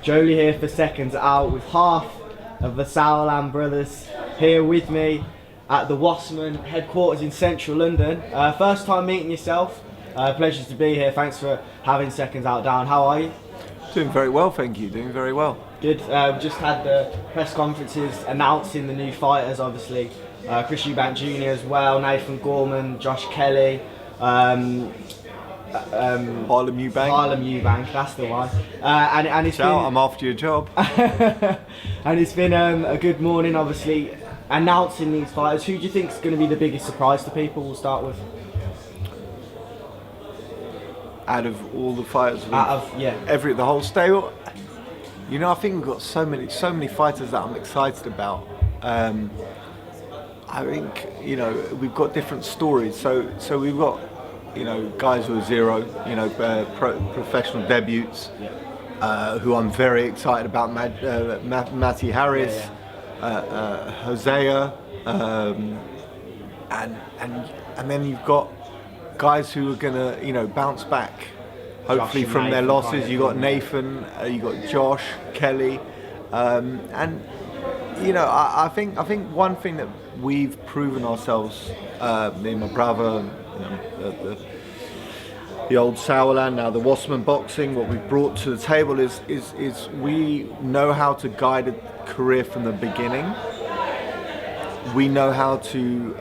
Jolie here for Seconds Out with half of the Sauerland brothers here with me at the Wasserman headquarters in central London. First time meeting yourself. Pleasure to be here. Thanks for having Seconds Out down. How are you? Doing very well, thank you. Doing very well. Good. We just had the press conferences announcing the new fighters, obviously. Chris Eubank Jr as well, Nathan Gorman, Josh Kelly. Harlem Eubank, that's the one. And it's Ciao, been, I'm after your job. and it's been a good morning, obviously, announcing these fighters. Who do you think is going to be the biggest surprise to people? We'll start with. Out of all the fighters, the the whole stable. You know, I think we've got so many fighters that I'm excited about. I think, you know, we've got different stories. So we've got, you know, guys who are zero, you know, professional debuts, who I'm very excited about. Matty Harris, Hosea, and then you've got guys who are gonna, you know, bounce back, hopefully from their losses. You got Nathan, you got Josh, Kelly, and you know, I think one thing that we've proven ourselves, me and my brother, you know, the old Sauerland, now the Wasserman Boxing, what we've brought to the table is we know how to guide a career from the beginning. We know how to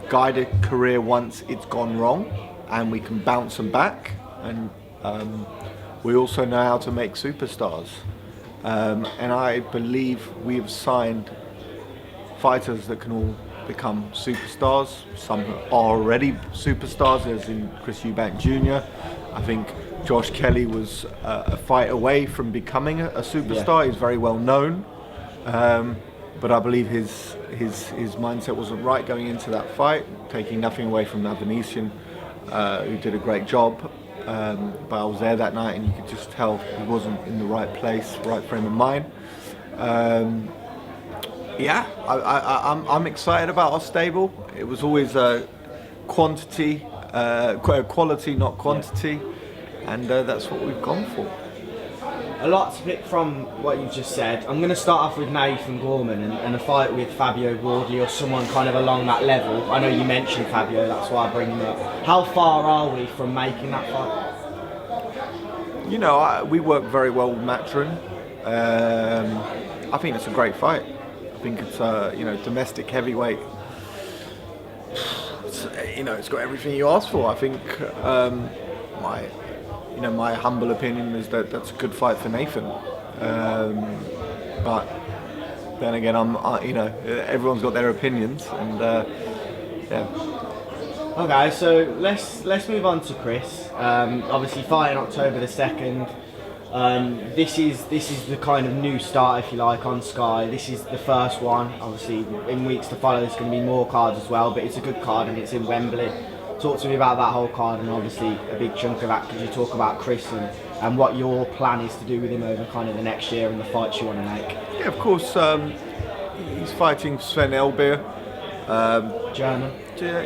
guide a career once it's gone wrong, and we can bounce them back. And we also know how to make superstars. And I believe we've signed fighters that can all become superstars. Some are already superstars, as in Chris Eubank Jr. I think Josh Kelly was a fight away from becoming a superstar. He's very well known. But I believe his mindset wasn't right going into that fight, taking nothing away from that Venetian, who did a great job. But I was there that night, and you could just tell he wasn't in the right place, right frame of mind. I'm excited about our stable. It was always quality, not quantity, and that's what we've gone for. A lot to pick from what you've just said. I'm going to start off with Nathan Gorman and a fight with Fabio Wardley or someone kind of along that level. I know you mentioned Fabio, that's why I bring him up. How far are we from making that fight? You know, we work very well with Matchroom. I think it's a great fight. I think it's you know, domestic heavyweight. You know, it's got everything you ask for. I think my humble opinion is that that's a good fight for Nathan. But then again, you know, everyone's got their opinions, and yeah. Okay, so let's move on to Chris. Obviously, fighting October the 2nd. This is the kind of new start, if you like, on Sky. This is the first one. Obviously, in weeks to follow, there's going to be more cards as well, but it's a good card and it's in Wembley. Talk to me about that whole card, and obviously a big chunk of that, because you talk about Chris and what your plan is to do with him over kind of the next year and the fights you want to make. Yeah, of course. He's fighting Sven Elbir. German.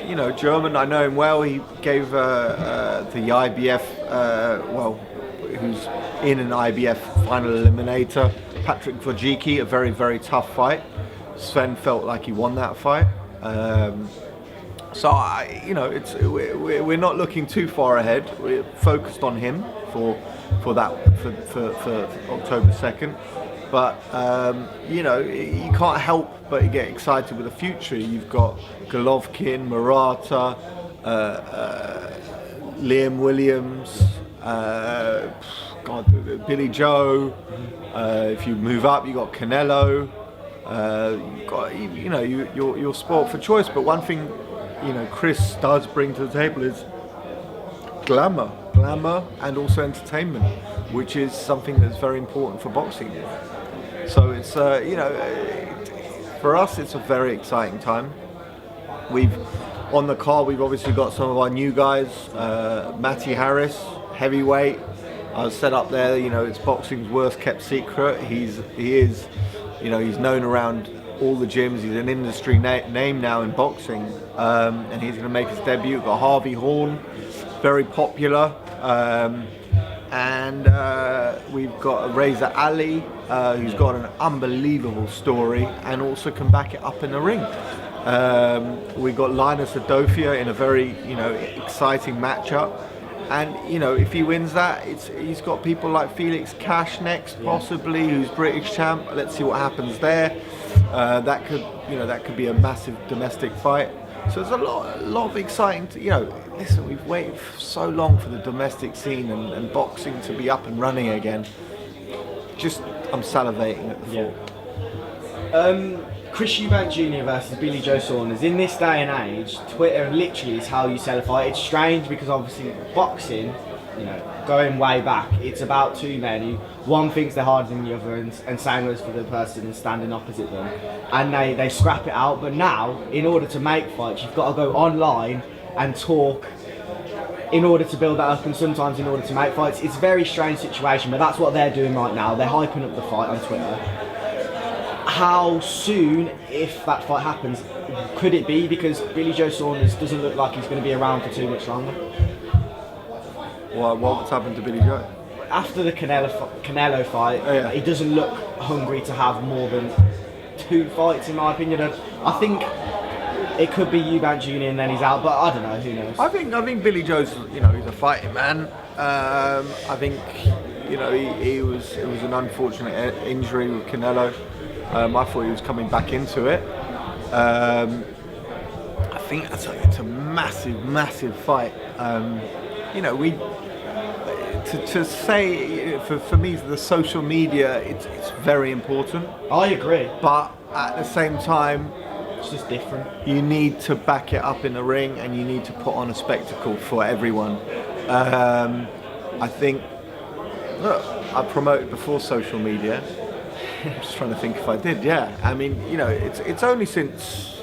You know, German. I know him well. He gave the IBF, who's in an IBF final eliminator, Patrick Wojcicki, a very, very tough fight. Sven felt like he won that fight. So you know, we're not looking too far ahead. We're focused on him for October 2nd. But you know, you can't help but get excited with the future. You've got Golovkin, Murata, Liam Williams, Billy Joe. If you move up, you got Canelo. You've got, you know, you're sport for choice. But one thing, you know, Chris does bring to the table is glamour, and also entertainment, which is something that's very important for boxing. So it's you know, for us, it's a very exciting time. On the card, we've obviously got some of our new guys. Matty Harris, heavyweight. I was set up there. You know, it's boxing's worst kept secret. He is, you know, he's known around all the gyms. He's an industry name now in boxing, and he's going to make his debut. We've got Harvey Horn, very popular, and we've got Reza Ali, who's got an unbelievable story and also can back it up in the ring. We've got Linus Adofia in a very, exciting matchup. And, if he wins that, he's got people like Felix Cash next, possibly, who's British champ. Let's see what happens there. That could be a massive domestic fight. So there's a lot of exciting. Listen, we've waited so long for the domestic scene and boxing to be up and running again. I'm salivating at the thought. Chris Eubank Jr. versus Billy Joe Saunders. In this day and age, Twitter literally is how you sell a fight. It's strange because obviously boxing, going way back, it's about two men who one thinks they're harder than the other and same goes for the person standing opposite them. And they scrap it out. But now, in order to make fights, you've got to go online and talk in order to build that up, and sometimes in order to make fights. It's a very strange situation, but that's what they're doing right now. They're hyping up the fight on Twitter. How soon, if that fight happens, could it be? Because Billy Joe Saunders doesn't look like he's going to be around for too much longer. What's happened to Billy Joe? After the Canelo fight, he doesn't look hungry to have more than 2 fights, in my opinion. I think it could be Eubank Jr. and then he's out, but I don't know. Who knows? I think Billy Joe's, he's a fighting man. I think, it was an unfortunate injury with Canelo. I thought he was coming back into it. I think it's a massive fight. To say for me, the social media, it's very important. I agree, but at the same time, it's just different. You need to back it up in the ring, and you need to put on a spectacle for everyone. I think. Look, I promoted before social media. I'm just trying to think if I did. Yeah, I mean, it's only since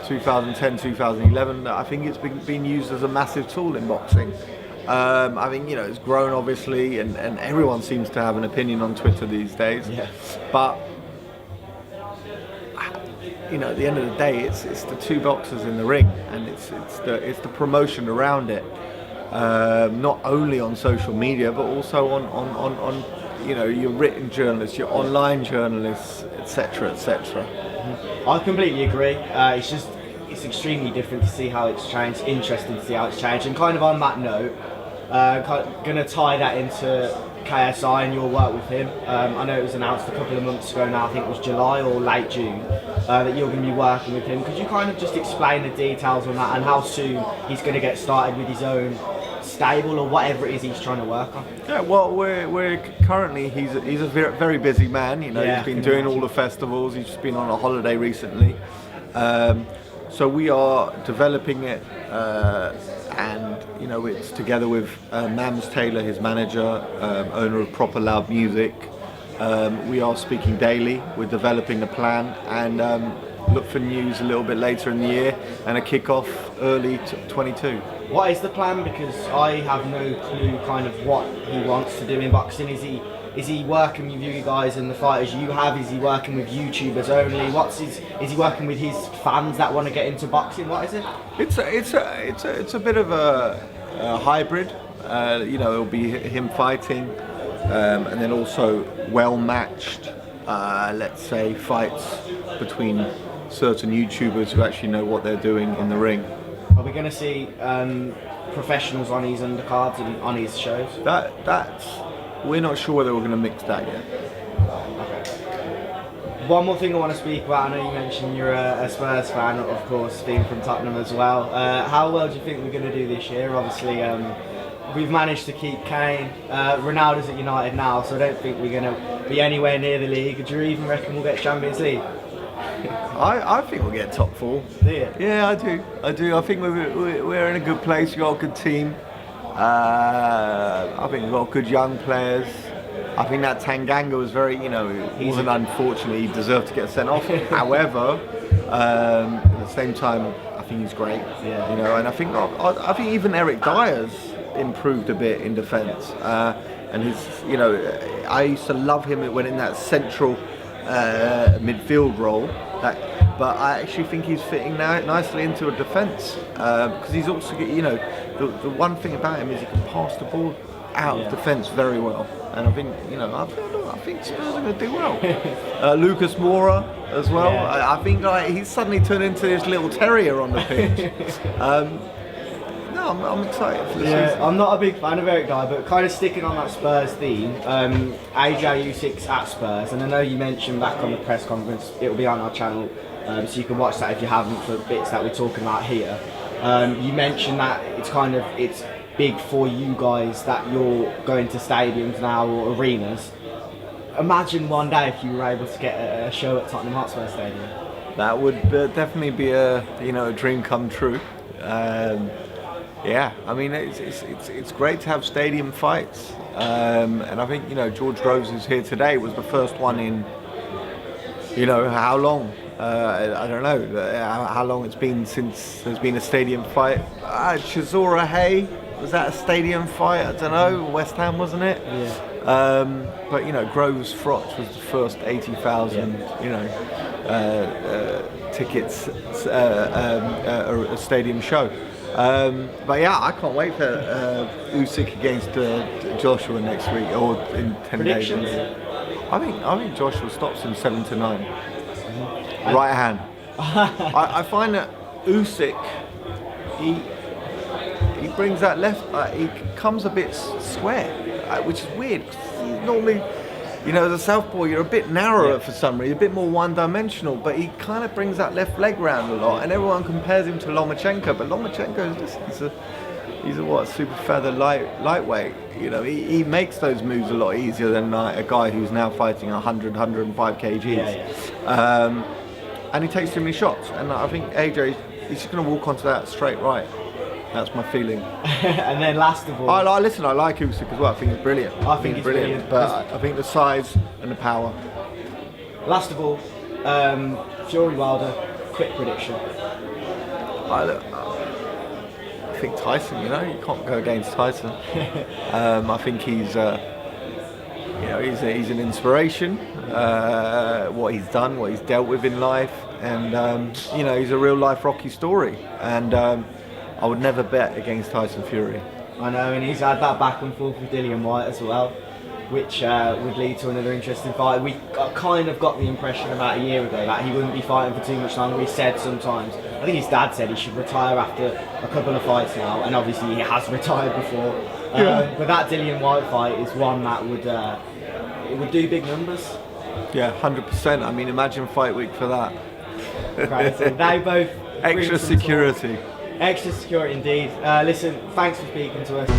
2010, 2011 that I think it's been used as a massive tool in boxing. I think it's grown obviously, and everyone seems to have an opinion on Twitter these days. Yeah. But at the end of the day, it's the two boxers in the ring, and it's the promotion around it. Not only on social media, but also on your written journalists, your online journalists, etc., etc. I completely agree. It's extremely different to see how it's changed. Interesting to see how it's changed. And kind of on that note, going to tie that into KSI and your work with him. I know it was announced a couple of months ago now. I think it was July or late June that you're going to be working with him. Could you kind of just explain the details on that and how soon he's going to get started with his own stable or whatever it is he's trying to work on? Yeah, well, we're currently he's a very, very busy man. He's been doing all the festivals. He's just been on a holiday recently, so we are developing it, and it's together with Mams Taylor, his manager, owner of Proper Loud Music. We are speaking daily. We're developing a plan, and look for news a little bit later in the year and a kick-off early 22. What is the plan? Because I have no clue kind of what he wants to do in boxing. Is he working with you guys and the fighters you have? Is he working with YouTubers only? Is he working with his fans that want to get into boxing? What is it? It's a bit of a hybrid. It'll be him fighting, and then also well-matched, let's say, fights between certain YouTubers who actually know what they're doing in the ring. Are we going to see professionals on his undercards and on his shows? We're not sure whether we're going to mix that yet. Okay. One more thing I want to speak about. I know you mentioned you're a Spurs fan, of course, being from Tottenham as well. How well do you think we're going to do this year? Obviously, we've managed to keep Kane. Ronaldo's at United now, so I don't think we're going to be anywhere near the league. Do you even reckon we'll get Champions League? I think we'll get top 4. Do you? Yeah, I do. I think we're in a good place. We've got a good team. I think we've got good young players. I think that Tanganga was very, he wasn't unfortunate. He deserved to get sent off. However, at the same time, I think he's great. Yeah. And I think even Eric Dyer's improved a bit in defence. And his, I used to love him when in that central midfield role. But I actually think he's fitting now nicely into a defence because he's also, the one thing about him is he can pass the ball out of defence very well. And I think, I think Spurs are going to do well. Lucas Moura as well. Yeah. I think he's suddenly turned into this little terrier on the pitch. I'm excited for the season. I'm not a big fan of Eric Dyer, but kind of sticking on that Spurs theme, AJ Usyk's at Spurs, and I know you mentioned back on the press conference, it'll be on our channel, so you can watch that if you haven't for bits that we're talking about here. You mentioned that it's big for you guys that you're going to stadiums now or arenas. Imagine one day if you were able to get a show at Tottenham Hotspur Stadium. That would definitely be a dream come true. Yeah, I mean it's great to have stadium fights, and I think George Groves, who's here today, was the first one in how long? I don't know how long it's been since there's been a stadium fight. Chisora Hay, was that a stadium fight? I don't know. West Ham, wasn't it? Yeah. But Groves Frotch was the first 80,000 tickets a stadium show. But yeah, I can't wait for Usyk against Joshua next week or in 10 days. I think Joshua stops him 7-9. Mm-hmm. Right hand. I find that Usyk, he brings that left. He comes a bit square, which is weird. He's normally, as a southpaw, you're a bit narrower for some reason, a bit more one-dimensional, but he kind of brings that left leg round a lot, and everyone compares him to Lomachenko, but Lomachenko he's a super feather lightweight. He makes those moves a lot easier than a guy who's now fighting 100, 105 kgs. And he takes too many shots, and I think AJ, he's just going to walk onto that straight right. That's my feeling. And then last of all, I like Usyk as well. I think he's brilliant. I think he's brilliant. But I think the size and the power. Last of all, Fury Wilder, quick prediction. I think Tyson. You can't go against Tyson. I think he's he's an inspiration. What he's done, what he's dealt with in life, and he's a real life Rocky story. And I would never bet against Tyson Fury. I know, and he's had that back and forth with Dillian Whyte as well, which would lead to another interesting fight. We kind of got the impression about a year ago that he wouldn't be fighting for too much longer. He said sometimes, I think his dad said he should retire after a couple of fights now, and obviously he has retired before. But that Dillian Whyte fight is one that would do big numbers. Yeah, 100%. I mean, imagine fight week for that. Crazy. They both extra security. Extra security indeed. Listen, thanks for speaking to us.